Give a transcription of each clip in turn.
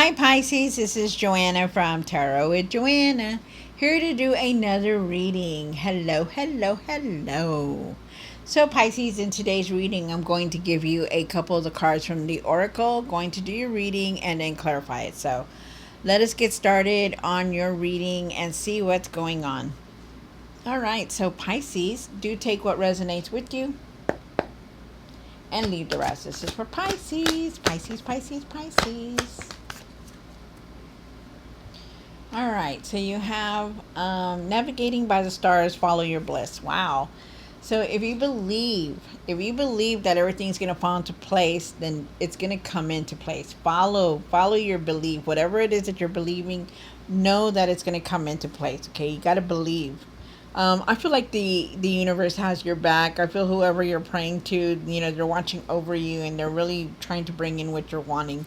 Hi Pisces, this is Joanna from Tarot with Joanna, here to do another reading. Hello, hello, hello. So Pisces, in today's reading, I'm going to give you a couple of the cards from the Oracle, going to do your reading and then clarify it. So let us get started on your reading and see what's going on. All right, so Pisces, do take what resonates with you and leave the rest. This is for Pisces, Pisces, Pisces, Pisces. All right, so you have navigating by the stars, follow your bliss. Wow. So if you believe that everything's going to fall into place, then it's going to come into place. Follow your belief. Whatever it is that you're believing, know that it's going to come into place. Okay, you got to believe. I feel like the universe has your back. I feel whoever you're praying to, they're watching over you and they're really trying to bring in what you're wanting.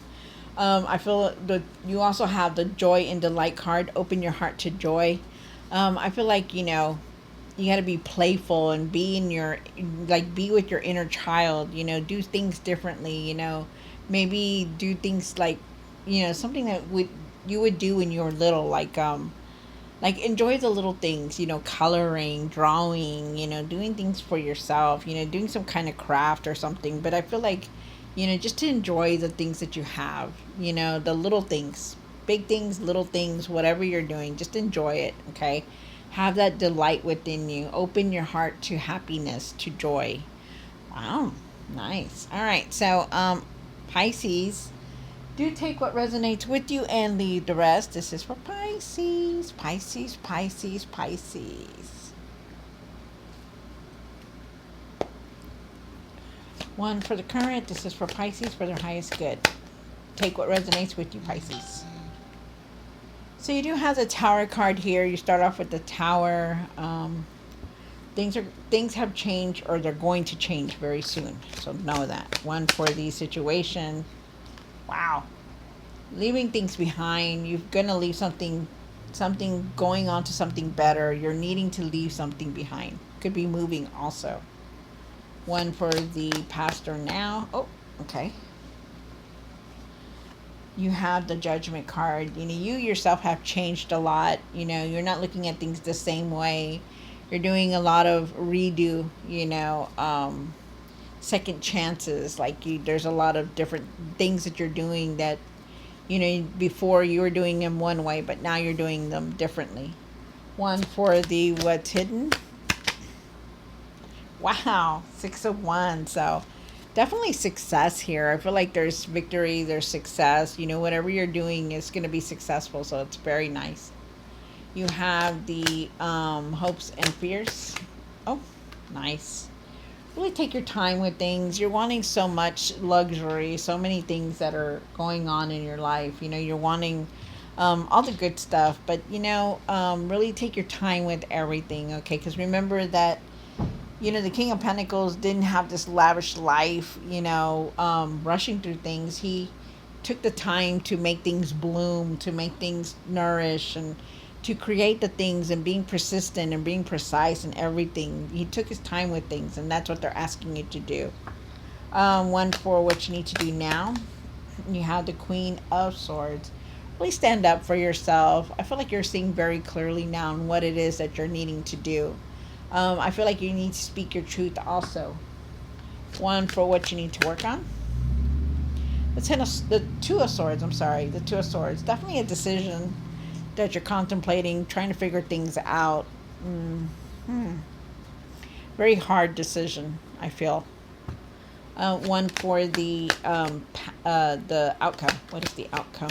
I feel that you also have the joy and delight card. Open your heart to joy. I feel like, you got to be playful and be in your, like, be with your inner child, do things differently, maybe do things like, something that you would do when you were little, like enjoy the little things, coloring, drawing, doing things for yourself, doing some kind of craft or something. But I feel like, just to enjoy the things that you have, the little things, big things, little things, whatever you're doing, just enjoy it. Okay. Have that delight within you. Open your heart to happiness, to joy. Wow. Nice. All right. So, Pisces, do take what resonates with you and leave the rest. This is for Pisces, Pisces, Pisces, Pisces. One for the current. This is for Pisces for their highest good. Take what resonates with you, Pisces. So you do have the Tower card here. You start off with the Tower. Things have changed, or they're going to change very soon. So know that. One for the situation. Wow. Leaving things behind. You're gonna leave something going on to something better. You're needing to leave something behind. Could be moving also. One for the past or now. Oh, okay. You have the Judgment card. You yourself have changed a lot. You're not looking at things the same way. You're doing a lot of redo, second chances. There's a lot of different things that you're doing that, before you were doing them one way, but now you're doing them differently. One for the what's hidden. Wow, 6 of Wands. So definitely success here. I feel like there's victory, there's success. Whatever you're doing is going to be successful. So it's very nice. You have the hopes and fears. Oh, nice. Really take your time with things. You're wanting so much luxury, so many things that are going on in your life. You're wanting all the good stuff, but really take your time with everything. Okay, because remember that the King of Pentacles didn't have this lavish life, rushing through things. He took the time to make things bloom, to make things nourish, and to create the things, and being persistent and being precise in everything. He took his time with things, and that's what they're asking you to do. One for what you need to do now. You have the Queen of Swords. Really stand up for yourself. I feel like you're seeing very clearly now on what it is that you're needing to do. I feel like you need to speak your truth also. One for what you need to work on. The Two of Swords. I'm sorry. The Two of Swords. Definitely a decision that you're contemplating, trying to figure things out. Very hard decision, I feel. One for the outcome. What is the outcome?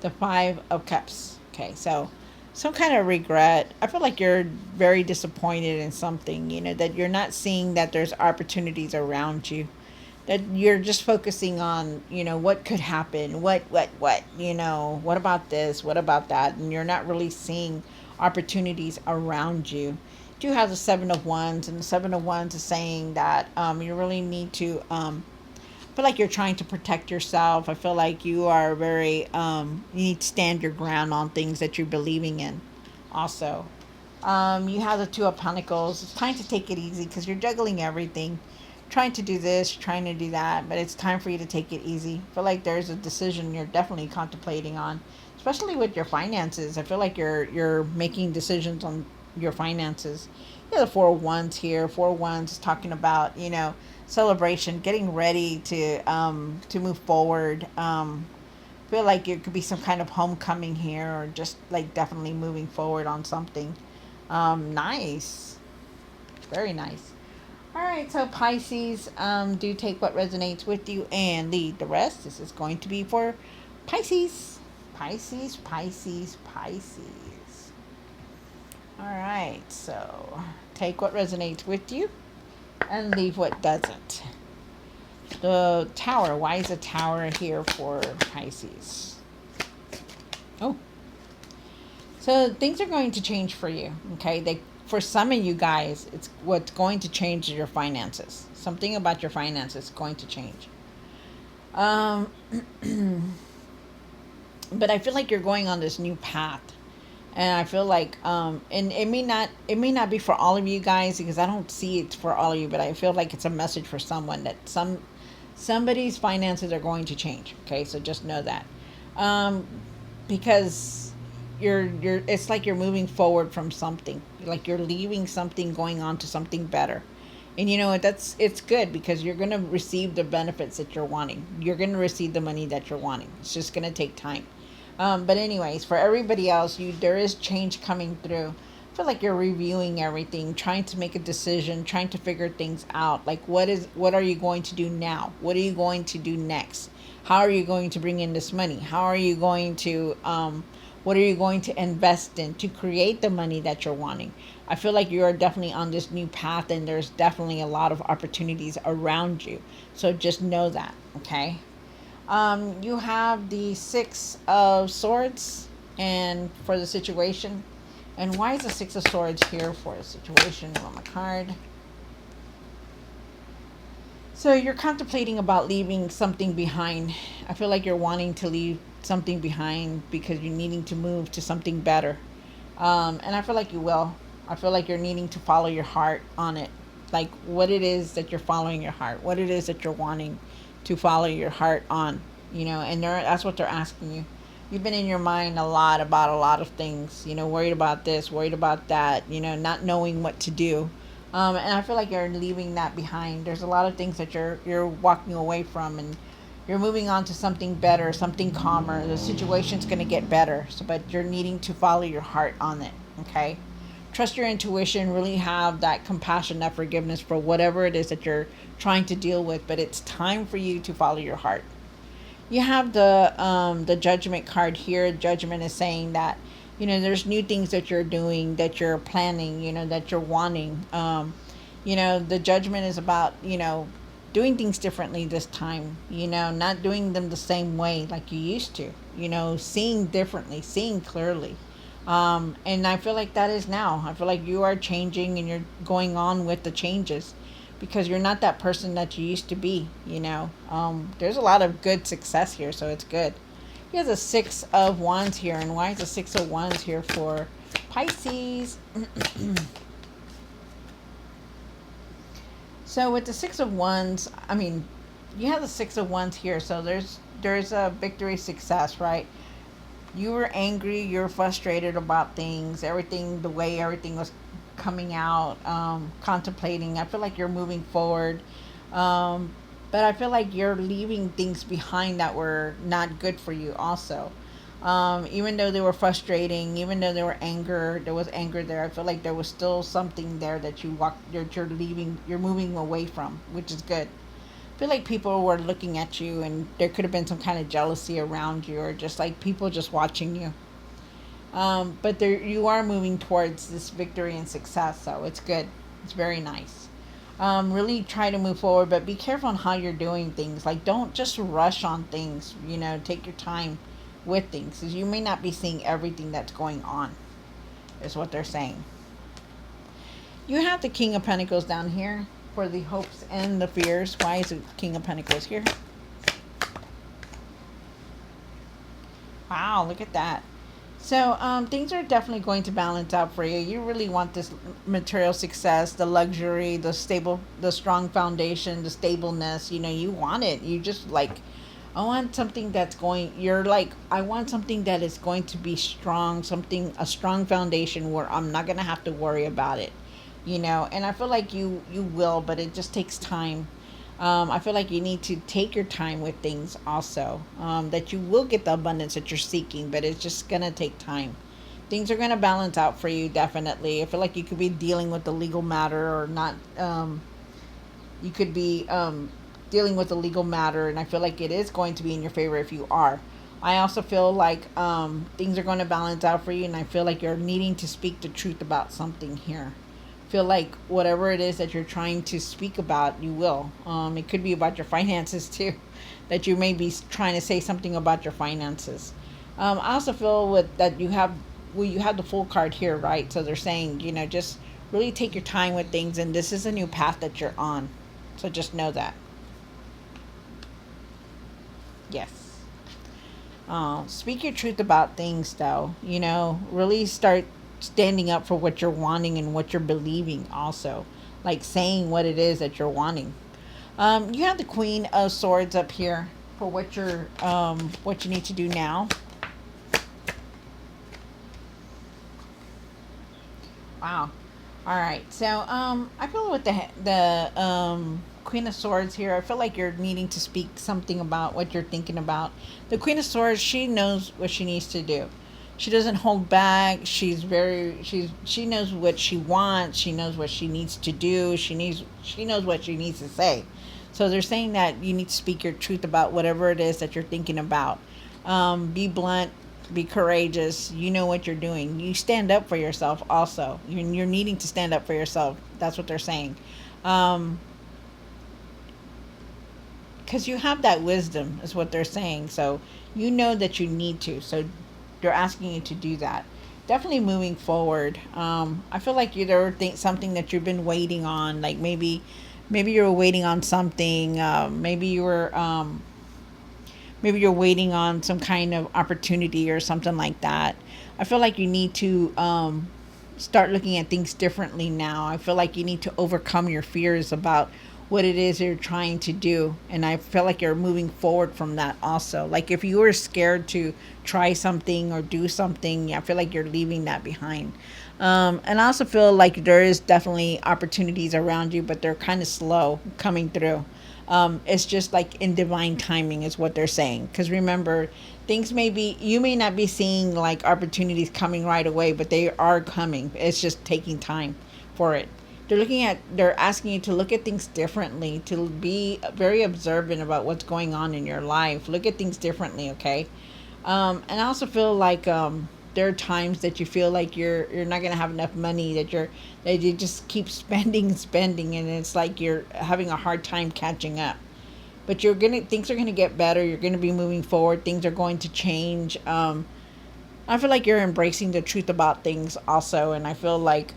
The Five of Cups. Okay, so some kind of regret. I feel like you're very disappointed in something, that you're not seeing that there's opportunities around you, that you're just focusing on, what could happen, what, what about this, what about that, and you're not really seeing opportunities around you. You do have the Seven of Wands, and the Seven of Wands is saying that you really need to feel like you're trying to protect yourself. I feel like you are very, you need to stand your ground on things that you're believing in. Also, you have the Two of Pentacles. It's time to take it easy because you're juggling everything. trying to do this, trying to do that, but it's time for you to take it easy. I feel like there's a decision you're definitely contemplating on, especially with your finances. I feel like you're making decisions on your finances. Yeah, the 401s here. 401s is talking about, celebration, getting ready to move forward. Feel like it could be some kind of homecoming here, or just like definitely moving forward on something. Nice, very nice. All right, so Pisces, do take what resonates with you and leave the rest. This is going to be for Pisces. Pisces, Pisces, Pisces. All right, so take what resonates with you and leave what doesn't. The Tower. Why is the Tower here for Pisces? Oh, so things are going to change for you. Okay, for some of you guys, it's what's going to change is your finances. Something about your finances is going to change. Um, but I feel like you're going on this new path, and I feel like and it may not be for all of you guys, because I don't see it for all of you, but I feel like it's a message for someone that somebody's finances are going to change. Okay, so just know that, because you're it's like you're moving forward from something, like you're leaving something, going on to something better. And you know what, it's good, because you're going to receive the benefits that you're wanting. You're going to receive the money that you're wanting. It's just going to take time. But anyways, for everybody else, there is change coming through. I feel like you're reviewing everything, trying to make a decision, trying to figure things out. Like, what are you going to do now? What are you going to do next? How are you going to bring in this money? How are you going to what are you going to invest in to create the money that you're wanting? I feel like you are definitely on this new path, and there's definitely a lot of opportunities around you. So just know that, okay? You have the Six of Swords, and for the situation. And why is the Six of Swords here for a situation on my card? So you're contemplating about leaving something behind. I feel like you're wanting to leave something behind because you're needing to move to something better. And I feel like you will. I feel like you're needing to follow your heart on it. Like what it is that you're following your heart, what it is that you're wanting to follow your heart on, and that's what they're asking you. You've been in your mind a lot about a lot of things, worried about this, worried about that, not knowing what to do. And I feel like you're leaving that behind. There's a lot of things that you're walking away from, and you're moving on to something better, something calmer. The situation's going to get better, but you're needing to follow your heart on it, okay? Trust your intuition, really have that compassion, that forgiveness for whatever it is that you're trying to deal with, but it's time for you to follow your heart. You have the Judgment card here. Judgment is saying that, there's new things that you're doing, that you're planning, that you're wanting. The Judgment is about, doing things differently this time, not doing them the same way like you used to, seeing differently, seeing clearly. And I feel like that is now. I feel like you are changing, and you're going on with the changes, because you're not that person that you used to be, There's a lot of good success here, so it's good. He has a Six of Wands here, and why is the Six of Wands here for Pisces? So with the Six of Wands, you have the Six of Wands here, so there's a victory, success, right? You were angry, you're frustrated about things, everything, the way everything was coming out, contemplating. I feel like you're moving forward, but I feel like you're leaving things behind that were not good for you also. Even though they were frustrating, even though there was anger there, I feel like there was still something there that you're leaving, you're moving away from, which is good. I feel like people were looking at you, and there could have been some kind of jealousy around you, or just like people just watching you. But there, you are moving towards this victory and success, so it's good. It's very nice. Really try to move forward, but be careful on how you're doing things. Like, don't just rush on things. Take your time with things, because you may not be seeing everything that's going on, is what they're saying. You have the King of Pentacles down here for the hopes and the fears. Why is the King of Pentacles here? Wow, look at that. So things are definitely going to balance out for you. You really want this material success, the luxury, the stable, the strong foundation, the stableness. You know, you want it. You just like, I want something that's going. You're like, I want something that is going to be strong, something a strong foundation where I'm not gonna have to worry about it. You know, and I feel like you will, but it just takes time. I feel like you need to take your time with things also. That you will get the abundance that you're seeking, but it's just going to take time. Things are going to balance out for you, definitely. I feel like you could be dealing with the legal matter or not. You could be dealing with a legal matter, and I feel like it is going to be in your favor if you are. I also feel like things are going to balance out for you, and I feel like you're needing to speak the truth about something here. Feel like whatever it is that you're trying to speak about, you will. It could be about your finances too, that you may be trying to say something about your finances. I also feel with that you have, well, you have the full card here, right? So they're saying, you know, just really take your time with things, and this is a new path that you're on. So just know that. Yes. Speak your truth about things, though. You know, really start standing up for what you're wanting and what you're believing, also. Like saying what it is that you're wanting. You have the Queen of Swords up here for what you need to do now. Wow. All right. So I feel with the Queen of Swords here, I feel like you're needing to speak something about what you're thinking about. The Queen of Swords, she knows what she needs to do. She doesn't hold back. She knows what she wants. She knows what she needs to do. She knows what she needs to say. So they're saying that you need to speak your truth about whatever it is that you're thinking about. Be blunt, be courageous. You know what you're doing. You stand up for yourself also. You're needing to stand up for yourself. That's what they're saying. Um, because you have that wisdom, is what they're saying. So you know that you need to. So they're asking you to do that. Definitely moving forward. I feel like there think something that you've been waiting on. Like maybe you were waiting on something. Maybe you're waiting on some kind of opportunity or something like that. I feel like you need to start looking at things differently now. I feel like you need to overcome your fears about what it is you're trying to do. And I feel like you're moving forward from that also. Like if you were scared to try something or do something, I feel like you're leaving that behind. And I also feel like there is definitely opportunities around you, but they're kind of slow coming through. It's just like in divine timing, is what they're saying. Because remember, things may be, you may not be seeing like opportunities coming right away, but they are coming. It's just taking time for it. They're asking you to look at things differently, to be very observant about what's going on in your life. Look at things differently, okay? And I also feel like there are times that you feel like you're not gonna have enough money, that you just keep spending and spending, and it's like you're having a hard time catching up. But things are gonna get better. You're gonna be moving forward. Things are going to change. I feel like you're embracing the truth about things also, and I feel like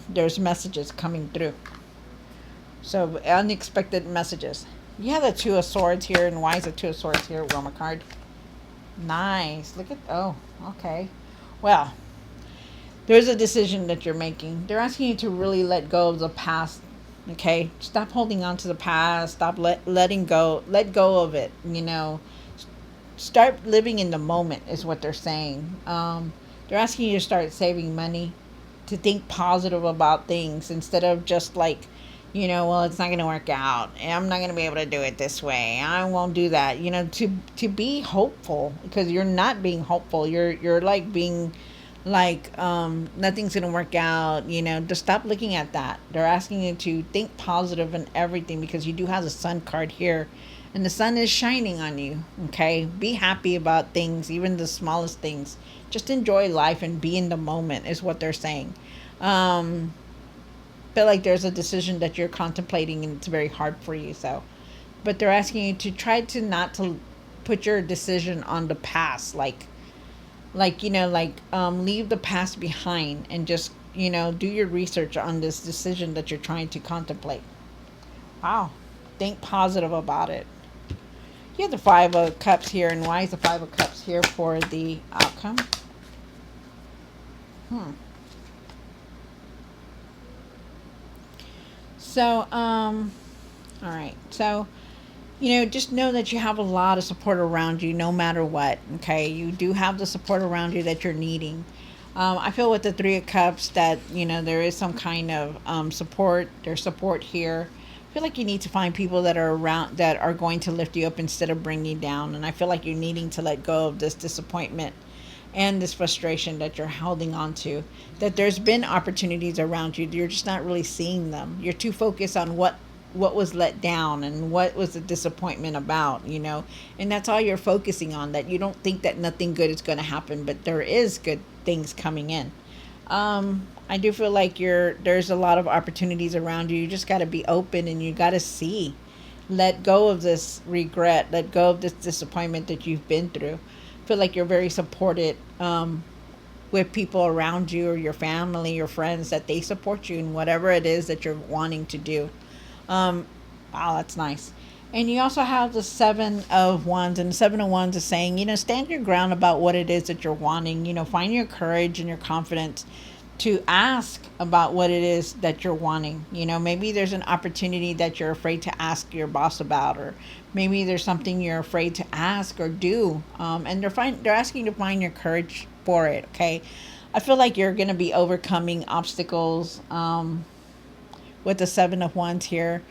there's messages coming through. So unexpected messages. You have the Two of Swords here, and why is the Two of Swords here, Wilma card? Nice. Look at, oh, okay. Well, there's a decision that you're making. They're asking you to really let go of the past. Okay, stop holding on to the past. Stop letting go. Let go of it. You know, start living in the moment is what they're saying. They're asking you to start saving money, to think positive about things instead of just like, you know, well, it's not going to work out. I'm not going to be able to do it this way. I won't do that. You know, to be hopeful, because you're not being hopeful. You're like being like nothing's going to work out. You know, just stop looking at that. They're asking you to think positive in everything, because you do have the sun card here, and the sun is shining on you. Okay, be happy about things, even the smallest things. Just enjoy life and be in the moment is what they're saying. um Feel like there's a decision that you're contemplating, and it's very hard for you. So, but they're asking you to try to not to put your decision on the past, like you know, like leave the past behind, and just, you know, do your research on this decision that you're trying to contemplate. Wow, think positive about it. You have the Five of Cups here, and why is the Five of Cups here for the outcome? Hmm. So, all right. So, just know that you have a lot of support around you no matter what. Okay. You do have the support around you that you're needing. I feel with the Three of Cups that, there is some kind of support. There's support here. I feel like you need to find people that are around that are going to lift you up instead of bring you down. And I feel like you're needing to let go of this disappointment and this frustration that you're holding on to. That there's been opportunities around you, you're just not really seeing them. You're too focused on what was let down and what was the disappointment about. And that's all you're focusing on, that you don't think that nothing good is going to happen, but there is good things coming in. I do feel like there's a lot of opportunities around you. You just got to be open, and you got to see, let go of this regret, let go of this disappointment that you've been through. I feel like you're very supported with people around you, or your family, your friends, that they support you in whatever it is that you're wanting to do. um, wow, that's nice. And you also have the Seven of Wands, and the Seven of Wands is saying, stand your ground about what it is that you're wanting. Find your courage and your confidence to ask about what it is that you're wanting. Maybe there's an opportunity that you're afraid to ask your boss about, or maybe there's something you're afraid to ask or do. And they're asking you to find your courage for it. Okay, I feel like you're gonna be overcoming obstacles. With the Seven of Wands here.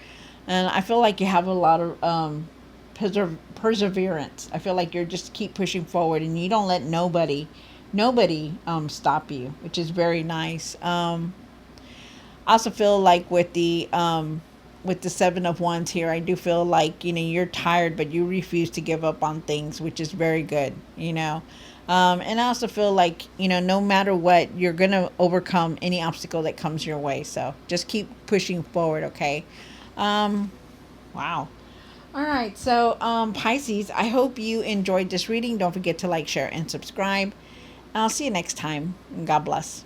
And I feel like you have a lot of perseverance. I feel like you're just keep pushing forward, and you don't let nobody stop you, which is very nice. I also feel like with the Seven of Wands here, I do feel like, you're tired, but you refuse to give up on things, which is very good. And I also feel like, no matter what, you're going to overcome any obstacle that comes your way. So just keep pushing forward, okay? Um, wow. All right. So, Pisces, I hope you enjoyed this reading. Don't forget to like, share, and subscribe. I'll see you next time. God bless.